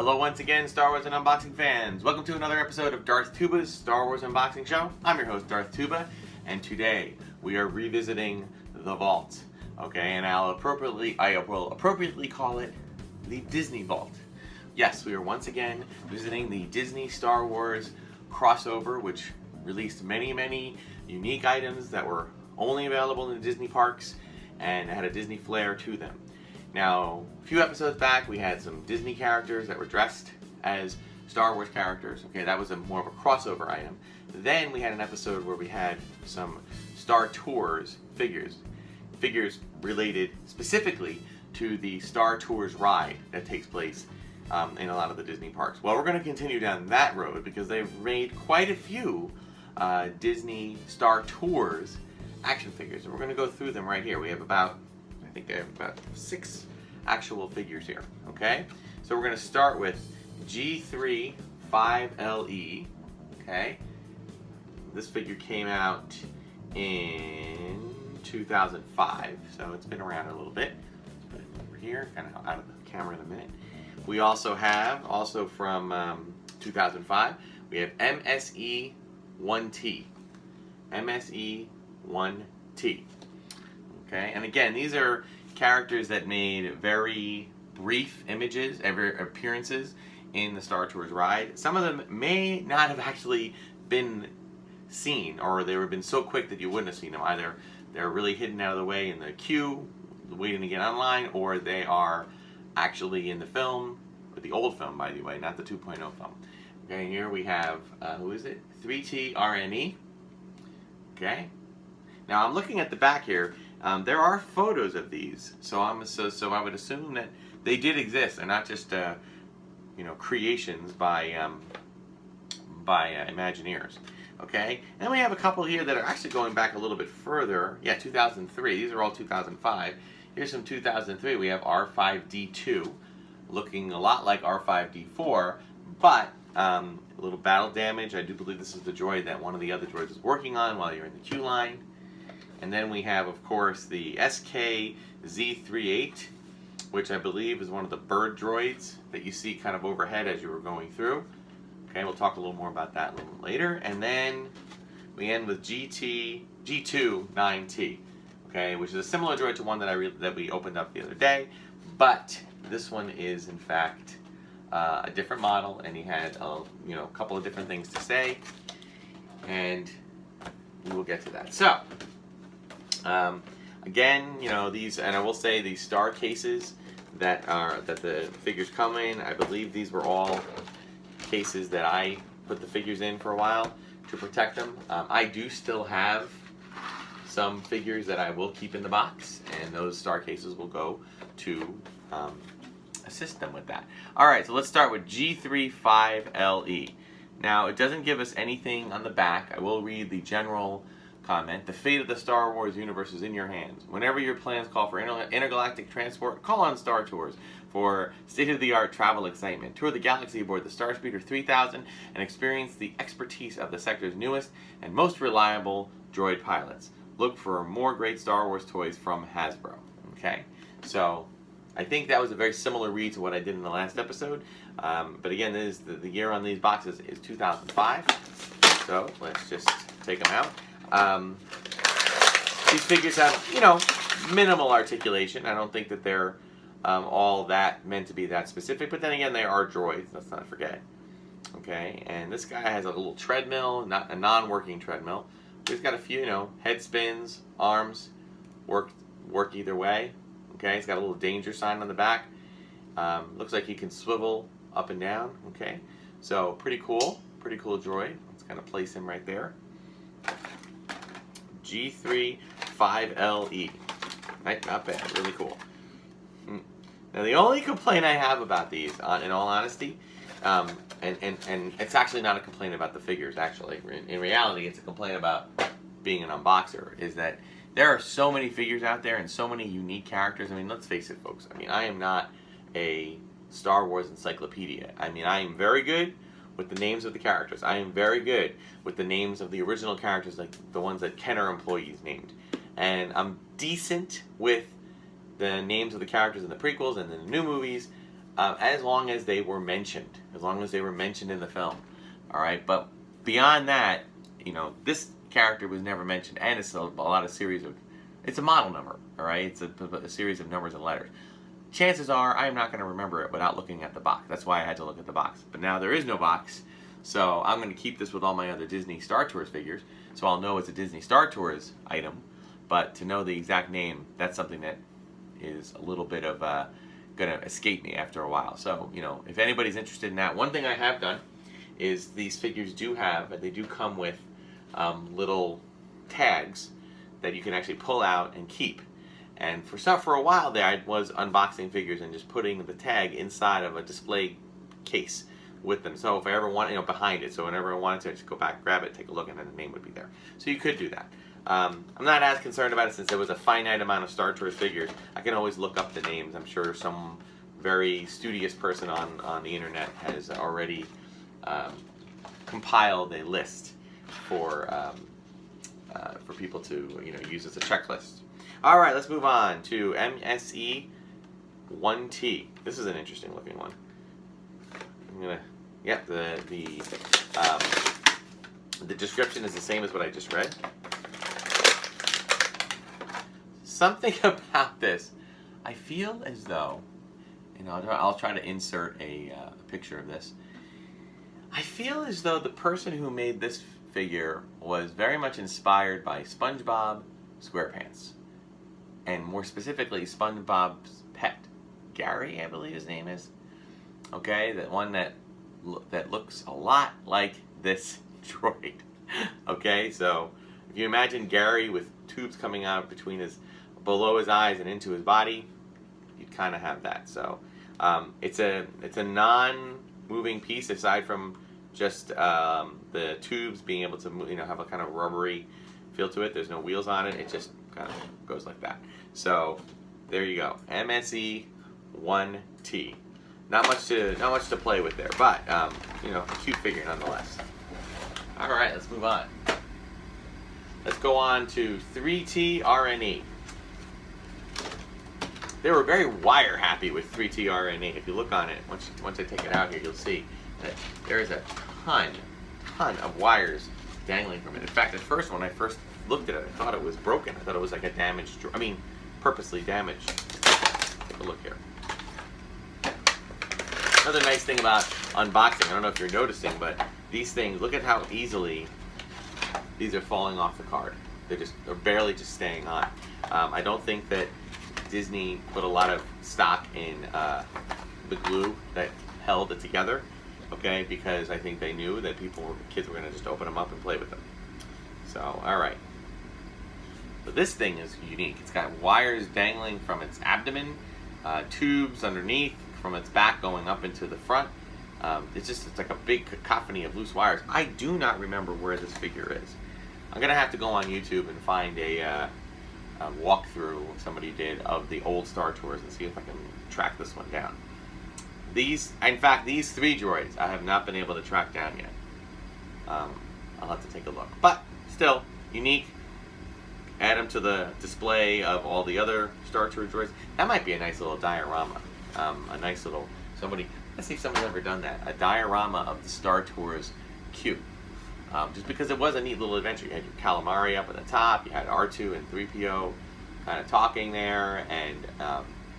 Hello once again, Star Wars and Unboxing fans. Welcome to another episode of Darth Tuba's Star Wars Unboxing Show. I'm your host, Darth Tuba, and today we are revisiting the vault. Okay, and I will appropriately call it the Disney Vault. Yes, we are once again visiting the Disney Star Wars crossover, which released many unique items that were only available in the Disney parks and had a Disney flair to them. Now, a few episodes back, we had some Disney characters that were dressed as Star Wars characters. Okay, that was more of a crossover item. Then we had an episode where we had some Star Tours figures related specifically to the Star Tours ride that takes place in a lot of the Disney parks. Well, we're going to continue down that road because they've made quite a few Disney Star Tours action figures, and we're going to go through them right here. We have about 6 actual figures here, okay? So we're going to start with G3 5LE, okay? This figure came out in 2005, so it's been around a little bit. Let's put it over here, kind of out of the camera in a minute. We also have, from 2005, we have MSE 1T. MSE 1T. Okay, and again, these are characters that made very brief appearances in the Star Tours ride. Some of them may not have actually been seen, or they have been so quick that you wouldn't have seen them. Either they're really hidden out of the way in the queue, waiting to get online, or they are actually in the film, or the old film, by the way, not the 2.0 film. Okay, here we have, who is it? 3T RNE. Okay. Now I'm looking at the back here. There are photos of these, so I would assume that they did exist, and not just creations by Imagineers. Okay, and we have a couple here that are actually going back a little bit further. Yeah, 2003. These are all 2005. Here's some 2003. We have R5D2, looking a lot like R5D4, but a little battle damage. I do believe this is the droid that one of the other droids is working on while you're in the queue line. And then we have, of course, the SKZ38, which I believe is one of the bird droids that you see kind of overhead as you were going through. Okay, we'll talk a little more about that a little later. And then we end with G2 9T, okay, which is a similar droid to one that we opened up the other day, but this one is in fact a different model, and he had a couple of different things to say, and we will get to that. So. Again, these, and I will say these star cases that the figures come in, I believe these were all cases that I put the figures in for a while to protect them. I do still have some figures that I will keep in the box, and those star cases will go to assist them with that. Alright, so let's start with G3 5LE. Now, it doesn't give us anything on the back. I will read the general comment. The fate of the Star Wars universe is in your hands. Whenever your plans call for intergalactic transport, call on Star Tours for state-of-the-art travel excitement. Tour the galaxy aboard the Starspeeder 3000 and experience the expertise of the sector's newest and most reliable droid pilots. Look for more great Star Wars toys from Hasbro. Okay, so I think that was a very similar read to what I did in the last episode. But again, this is the year on these boxes is 2005. So let's just take them out. These figures have, minimal articulation. I don't think that they're all that meant to be that specific, but then again, they are droids, let's not forget. Okay, and this guy has a little treadmill, not a non-working treadmill. He's got a few, head spins, arms, work either way. Okay, he's got a little danger sign on the back. Looks like he can swivel up and down. Okay, so pretty cool droid. Let's kind of place him right there. G3 5LE. Right, not bad, really cool. Now the only complaint I have about these, in all honesty, and it's actually not a complaint about the figures, actually. In reality, it's a complaint about being an unboxer, is that there are so many figures out there and so many unique characters. I mean, let's face it, folks. I mean, I am not a Star Wars encyclopedia. I mean, I am very good with the names of the characters. I am very good with the names of the original characters, like the ones that Kenner employees named. And I'm decent with the names of the characters in the prequels and in the new movies. as long as they were mentioned. As long as they were mentioned in the film. Alright, but beyond that, you know, this character was never mentioned, and it's a lot of series of... It's a model number, alright? It's a series of numbers and letters. Chances are I'm not going to remember it without looking at the box. That's why I had to look at the box. But now there is no box, so I'm going to keep this with all my other Disney Star Tours figures, so I'll know it's a Disney Star Tours item. But to know the exact name, that's something that is a little bit of going to escape me after a while. So, you know, if anybody's interested in that, one thing I have done is these figures do come with little tags that you can actually pull out and keep. And for a while there, I was unboxing figures and just putting the tag inside of a display case with them. So if I ever want, you know, behind it, so whenever I wanted to, I just go back, grab it, take a look, and then the name would be there. So you could do that. I'm not as concerned about it since there was a finite amount of Star Tours figures. I can always look up the names. I'm sure some very studious person on the internet has already compiled a list for people to, you know, use as a checklist. All right, let's move on to MSE 1T. This is an interesting looking one. I'm gonna, yep, the description is the same as what I just read. Something about this, I feel as though, you know, I'll try to insert a picture of this. I feel as though the person who made this figure was very much inspired by SpongeBob SquarePants. And more specifically, SpongeBob's pet, Gary, I believe his name is. Okay, that one that looks a lot like this droid. Okay, so if you imagine Gary with tubes coming out below his eyes and into his body, you'd kind of have that. So it's a non-moving piece aside from just the tubes being able to, you know, have a kind of rubbery feel to it. There's no wheels on it. It just kind of goes like that. So there you go, MSE 1T. Not much to play with there, but you know, a cute figure nonetheless. All right, let's move on. Let's go on to 3T RNE. They were very wire happy with 3T RNE. If you look on it, once I take it out here, you'll see that there is a ton of wires dangling from it. In fact, at first, when I first looked at it, I thought it was broken. I thought it was like a damaged, purposely damaged. Take a look here. Another nice thing about unboxing, I don't know if you're noticing, but these things, look at how easily these are falling off the card. They're barely just staying on. I don't think that Disney put a lot of stock in the glue that held it together, okay, because I think they knew that kids were going to just open them up and play with them. So, alright. But this thing is unique. It's got wires dangling from its abdomen, tubes underneath, from its back going up into the front. It's like a big cacophony of loose wires. I do not remember where this figure is. I'm going to have to go on YouTube and find a walkthrough somebody did of the old Star Tours and see if I can track this one down. In fact, these three droids I have not been able to track down yet. I'll have to take a look. But still, unique. Add them to the display of all the other Star Tours droids. That might be a nice little diorama. A nice little, let's see if somebody's ever done that. A diorama of the Star Tours cube. Just because it was a neat little adventure. You had your calamari up at the top, you had R2 and 3PO kind of talking there, and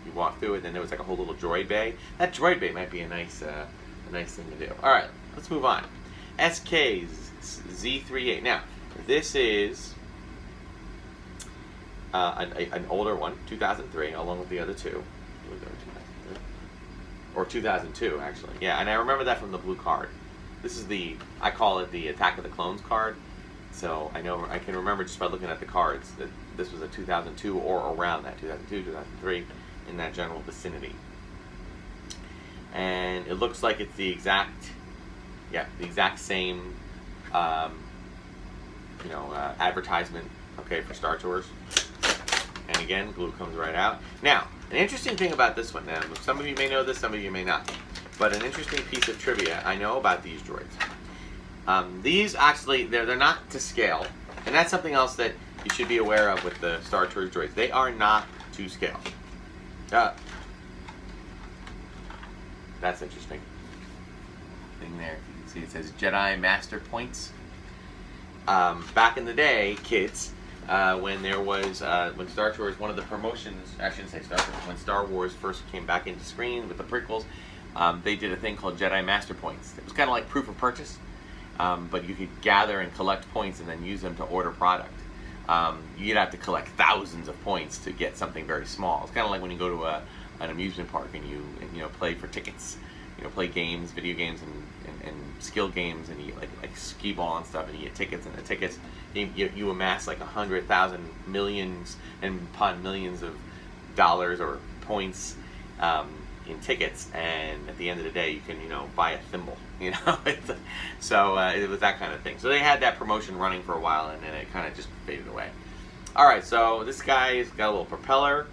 you walk through it, and then there was like a whole little droid bay. That droid bay might be a nice thing to do. Alright, let's move on. SKZ38. Now, this is an older one, 2003, along with the other two. Or 2002, actually. Yeah, and I remember that from the blue card. This is I call it the Attack of the Clones card. So I can remember just by looking at the cards that this was a 2002 or around that, 2002, 2003, in that general vicinity. And it looks like it's the exact same, advertisement, okay, for Star Tours. And again, glue comes right out. Now, an interesting thing about this one, now, some of you may know this, some of you may not, but an interesting piece of trivia I know about these droids. These actually, they're not to scale, and that's something else that you should be aware of with the Star Tours droids. They are not to scale. that's interesting. Thing there, you can see it says Jedi Master Points. Back in the day, kids, when there was when Star Wars, one of the promotions, I shouldn't say Star Wars, when Star Wars first came back into screen with the prequels, they did a thing called Jedi Master Points. It was kind of like proof of purchase, but you could gather and collect points and then use them to order product. You'd have to collect thousands of points to get something very small. It's kind of like when you go to an amusement park and you play for tickets, play games, video games, and skill games, and you like skee ball and stuff, and you get tickets, and the tickets you amass like 100,000 millions and upon millions of dollars or points in tickets, and at the end of the day you can buy a thimble. So it was that kind of thing. So they had that promotion running for a while, and then it kind of just faded away. All right, so this guy's got a little propeller.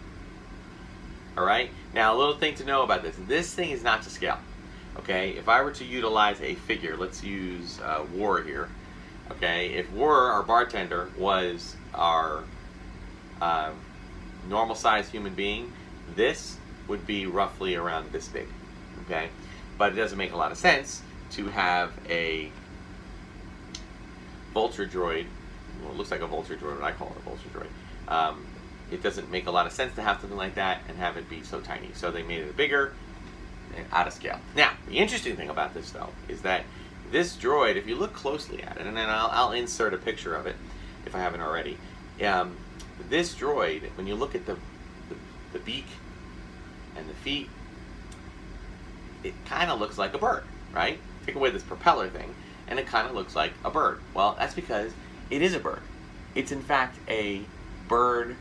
All right, now a little thing to know about this: this thing is not to scale. Okay, if I were to utilize a figure, let's use War here. Okay, if War, our bartender, was our normal-sized human being, this would be roughly around this big. Okay, but it doesn't make a lot of sense to have a vulture droid. Well, it looks like a vulture droid, but I call it a vulture droid. It doesn't make a lot of sense to have something like that and have it be so tiny. So they made it bigger and out of scale. Now, the interesting thing about this, though, is that this droid, if you look closely at it, and then I'll insert a picture of it if I haven't already. This droid, when you look at the beak and the feet, it kind of looks like a bird, right? Take away this propeller thing, and it kind of looks like a bird. Well, that's because it is a bird. It's in fact a bird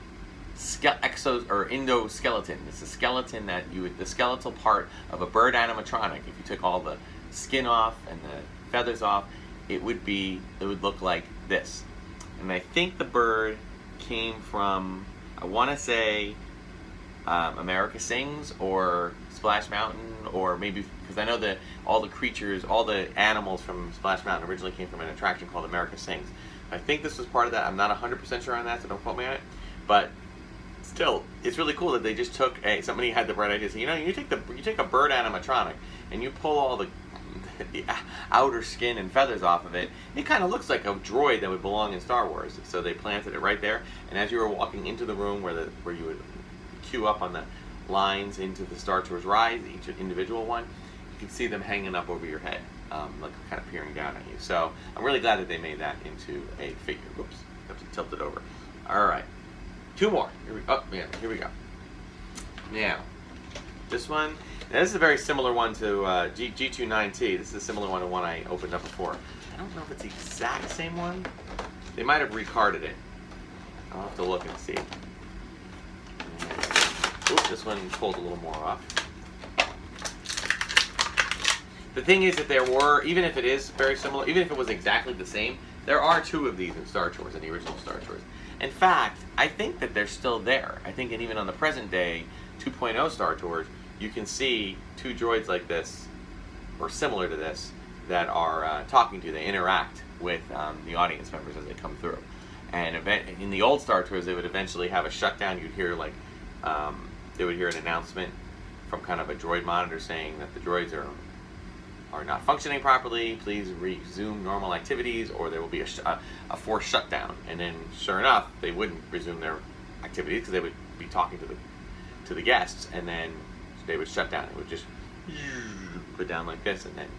endoskeleton. It's a skeleton that the skeletal part of a bird animatronic. If you took all the skin off and the feathers off, it would look like this. And I think the bird came from, I want to say, America Sings or Splash Mountain, or maybe, because I know that all the creatures, all the animals from Splash Mountain originally came from an attraction called America Sings. I think this was part of that. I'm not 100% sure on that, so don't quote me on it. But still, it's really cool that they just took somebody had the bright idea. So, you take a bird animatronic and you pull all the outer skin and feathers off of it. It kind of looks like a droid that would belong in Star Wars. So they planted it right there. And as you were walking into the room where you would queue up on the lines into the Star Tours rides, each individual one, you can see them hanging up over your head, like kind of peering down at you. So I'm really glad that they made that into a figure. Whoops, have to tilt it over. All right, two more. Here we go. Now, this one. Now this is a very similar one to G29T. This is a similar one to one I opened up before. I don't know if it's the exact same one. They might have recarded it. I'll have to look and see. Oops, this one pulled a little more off. The thing is that there were, even if it is very similar, even if it was exactly the same, there are two of these in Star Tours, in the original Star Tours. In fact, I think that they're still there. I think that even on the present day 2.0 Star Tours, you can see two droids like this, or similar to this, that are talking to you. They interact with the audience members as they come through. And in the old Star Tours, they would eventually have a shutdown. You'd hear they would hear an announcement from kind of a droid monitor saying that the droids are not functioning properly. Please resume normal activities, or there will be a forced shutdown. And then, sure enough, they wouldn't resume their activities because they would be talking to the guests, and then they would shut down. It would just put down like this, and then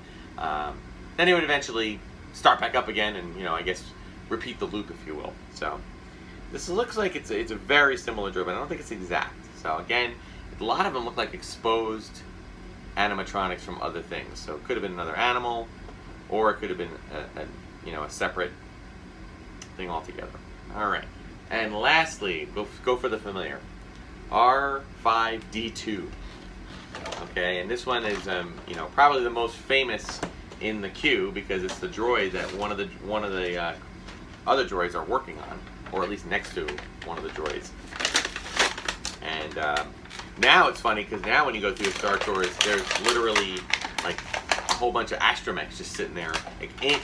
it would eventually start back up again, and I guess repeat the loop, if you will. So this looks like it's a very similar droid, but I don't think it's exact. So again, a lot of them look like exposed animatronics from other things. So it could have been another animal, or it could have been a separate thing altogether. All right, and lastly, go for the familiar, R5D2. Okay, and this one is probably the most famous in the queue because it's the droid that one of the other droids are working on, or at least next to one of the droids. And now it's funny because now when you go through the Star Tours, there's literally like a whole bunch of astromechs just sitting there,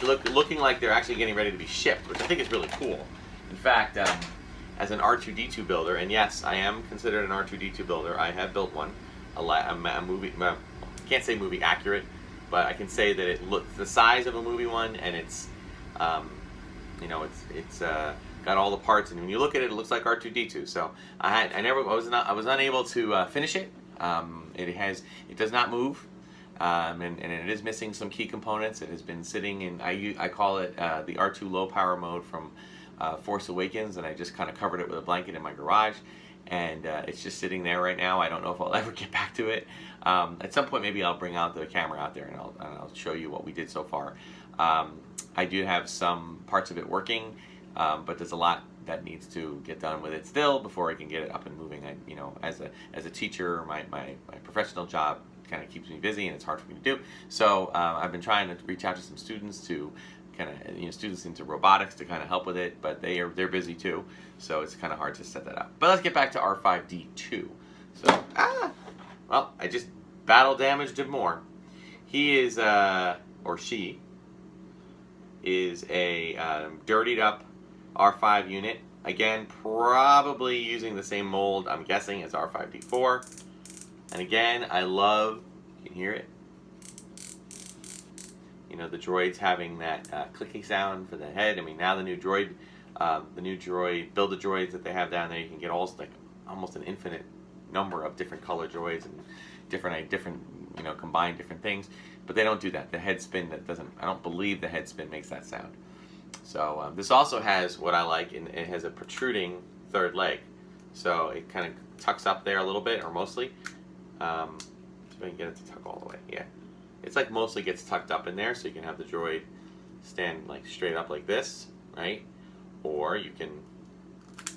looking like they're actually getting ready to be shipped, which I think is really cool. In fact, as an R2D2 builder, and yes, I am considered an R2D2 builder. I have built one. A can't say movie accurate, but I can say that it looks the size of a movie one, and it's it's got all the parts, and when you look at it, it looks like R2-D2. So I was unable to finish it. It does not move, and it is missing some key components. It has been sitting in, I call it the R2 low power mode from Force Awakens, and I just kind of covered it with a blanket in my garage, and it's just sitting there right now. I don't know if I'll ever get back to it. At some point, maybe I'll bring out the camera out there, and I'll show you what we did so far. I do have some parts of it working, but there's a lot that needs to get done with it still before I can get it up and moving. As a teacher, my professional job kind of keeps me busy, and it's hard for me to do. So I've been trying to reach out to some students to kind of, students into robotics to kind of help with it, but they're busy too, so it's kind of hard to set that up. But let's get back to R5-D2. So well, I just battle damaged him more. He is or she is a dirtied up R5 unit. Again, probably using the same mold, I'm guessing, as R5-D4. And again, I love, you can hear it, the droids having that clicking sound for the head. I mean, now the new droid Build-A-Droids that they have down there, you can get almost an infinite number of different color droids and different combine different things. But they don't do that. The head spin, I don't believe the head spin makes that sound. So this also has what I like, and it has a protruding third leg. So it kind of tucks up there a little bit, or mostly. See if I can get it to tuck all the way. Yeah. It's like mostly gets tucked up in there, so you can have the droid stand like straight up like this, right? Or you can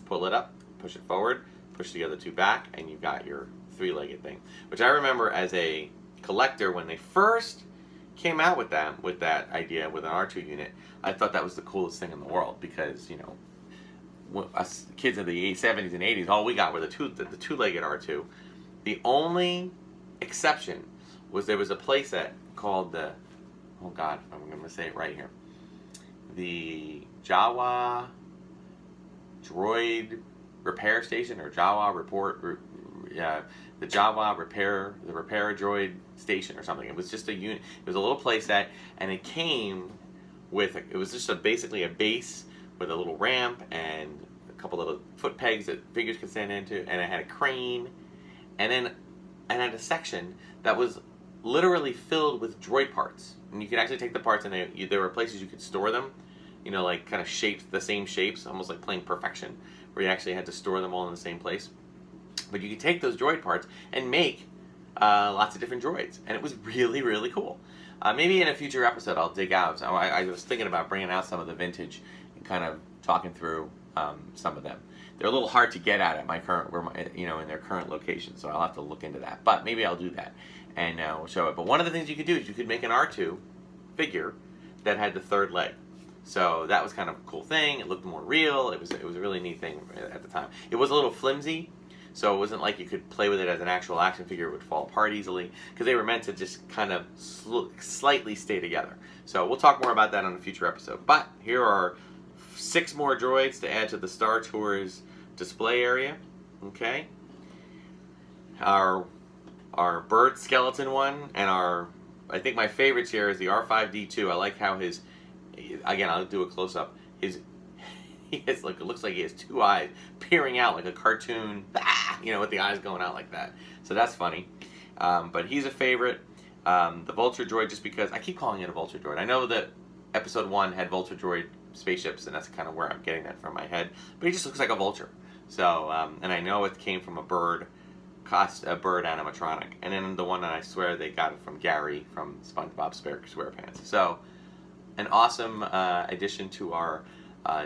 pull it up, push it forward, push the other two back, and you've got your three-legged thing. Which I remember as a collector, when they first came out with that idea with an R2 unit, I thought that was the coolest thing in the world, because us kids of the 70s and 80s, all we got were the two-legged R2. The only exception was there was a playset called the, oh God, I'm going to say it right here, the Jawa Droid Repair Station, or Jawa the Jawa Repair Droid Station or something. It was just a unit. It was a little playset, and it came with it was just basically a base with a little ramp and a couple little foot pegs that figures could stand into, and it had a crane, and had a section that was literally filled with droid parts. And you could actually take the parts, and there were places you could store them, like kind of shaped the same shapes, almost like playing Perfection, where you actually had to store them all in the same place. But you could take those droid parts and make lots of different droids, and it was really, really cool. Maybe in a future episode I'll dig out. I was thinking about bringing out some of the vintage and kind of talking through some of them. They're a little hard to get at my current, in their current location, so I'll have to look into that. But maybe I'll do that and we'll show it. But one of the things you could do is you could make an R2 figure that had the third leg. So that was kind of a cool thing. It looked more real. It was a really neat thing at the time. It was a little flimsy, so it wasn't like you could play with it as an actual action figure. It would fall apart easily, because they were meant to just kind of slightly stay together. So we'll talk more about that on a future episode. But here are 6 more droids to add to the Star Tours display area. Okay. Our bird skeleton one, and I think my favorites here is the R5-D2. I like how again, I'll do a close-up. It looks like he has 2 eyes peering out like a cartoon, with the eyes going out like that. So that's funny. But he's a favorite. The Vulture droid, just because I keep calling it a Vulture droid. I know that Episode 1 had Vulture droid spaceships, and that's kind of where I'm getting that from my head. But he just looks like a vulture. So, and I know it came from a bird animatronic. And then the one that I swear they got it from Gary from SpongeBob SquarePants. So, an awesome addition to our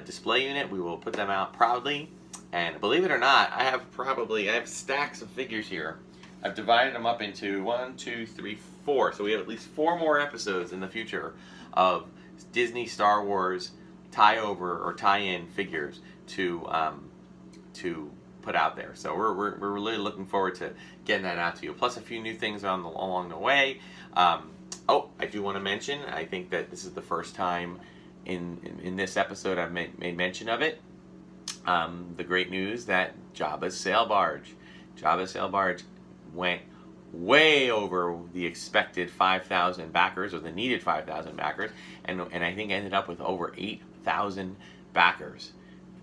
display unit. We will put them out proudly. And believe it or not, I have stacks of figures here. I've divided them up into 1, 2, 3, 4. So we have at least 4 more episodes in the future of Disney Star Wars tie-over or tie-in figures to put out there. So we're really looking forward to getting that out to you. Plus a few new things along the way. Oh, I do want to mention, I think that this is the first time in this episode I've made mention of it. The great news that Jabba's sail barge went way over the expected 5,000 backers, or the needed 5,000 backers, and I think ended up with over 8,000 backers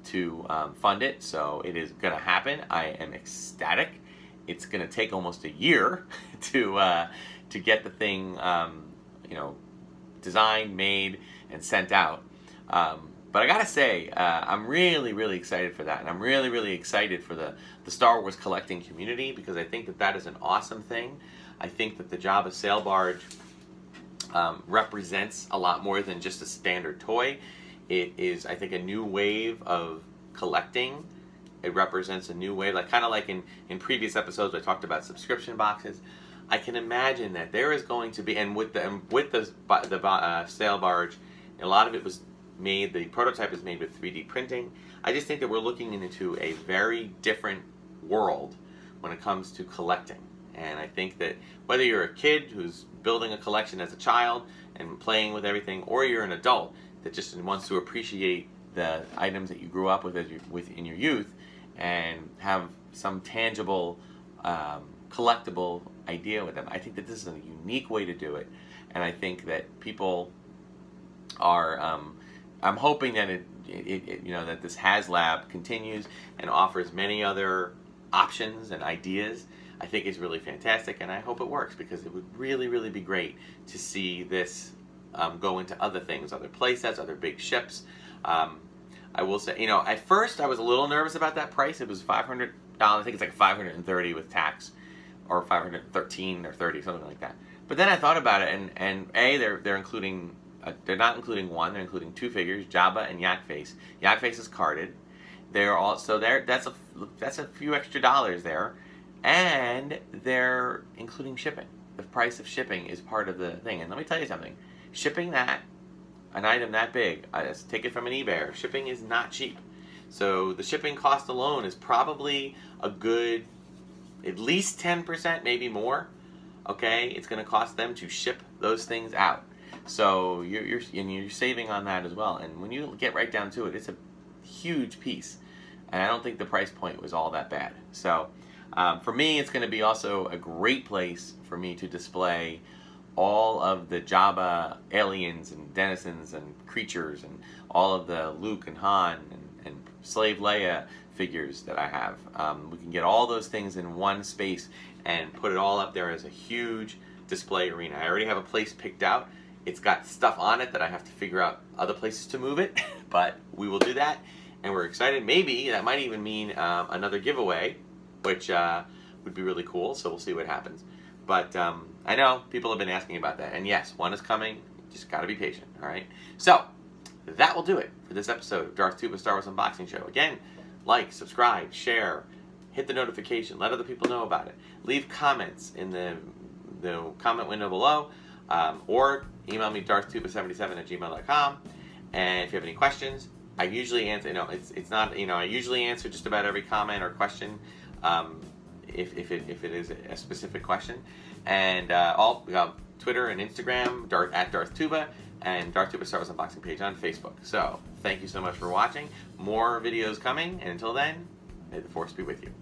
to fund it. So it is going to happen. I am ecstatic. It's going to take almost a year to get the thing designed, made, and sent out. But I gotta say, I'm really, really excited for that, and I'm really, really excited for the Star Wars collecting community, because I think that is an awesome thing. I think that the Jabba sail barge represents a lot more than just a standard toy. It is, I think, a new wave of collecting. It represents a new wave, kind of like in previous episodes I talked about subscription boxes. I can imagine that there is going to be, and with the sail barge, a lot of it was made, the prototype is made with 3D printing. I just think that we're looking into a very different world when it comes to collecting. And I think that whether you're a kid who's building a collection as a child and playing with everything, or you're an adult that just wants to appreciate the items that you grew up with in your youth and have some tangible collectible idea with them, I think that this is a unique way to do it. And I think that people are I'm hoping that that this HasLab continues and offers many other options and ideas. I think it's really fantastic, and I hope it works, because it would really, really be great to see this go into other things, other playsets, other big ships. I will say, at first I was a little nervous about that price. It was $500. I think it's like $530 with tax, or $513 or $30, something like that. But then I thought about it, and they're including. They're not including one. They're including two figures, Jabba and Yak Face. Yak Face is carded. They're also there. That's a few extra dollars there, and they're including shipping. The price of shipping is part of the thing. And let me tell you something: shipping an item that big, take it from an eBay. Shipping is not cheap. So the shipping cost alone is probably a good, at least 10%, maybe more. Okay, it's going to cost them to ship those things out. So you're saving on that as well. And when you get right down to it, it's a huge piece. And I don't think the price point was all that bad. So for me, it's going to be also a great place for me to display all of the Jabba aliens and denizens and creatures, and all of the Luke and Han and Slave Leia figures that I have. We can get all those things in one space and put it all up there as a huge display arena. I already have a place picked out. It's got stuff on it that I have to figure out other places to move it, but we will do that, and we're excited. Maybe that might even mean another giveaway, which would be really cool, so we'll see what happens. But I know people have been asking about that, and yes, one is coming. Just got to be patient, all right? So that will do it for this episode of Darth Tuba Star Wars Unboxing Show. Again, like, subscribe, share, hit the notification, let other people know about it. Leave comments in the comment window below, or email me darthtuba77@gmail.com. And if you have any questions, I usually answer. It's not. I usually answer just about every comment or question, if it is a specific question. And we have Twitter and Instagram, @Darth Tuba, and Darth Tuba Star Wars Unboxing page on Facebook. So thank you so much for watching. More videos coming, and until then, may the Force be with you.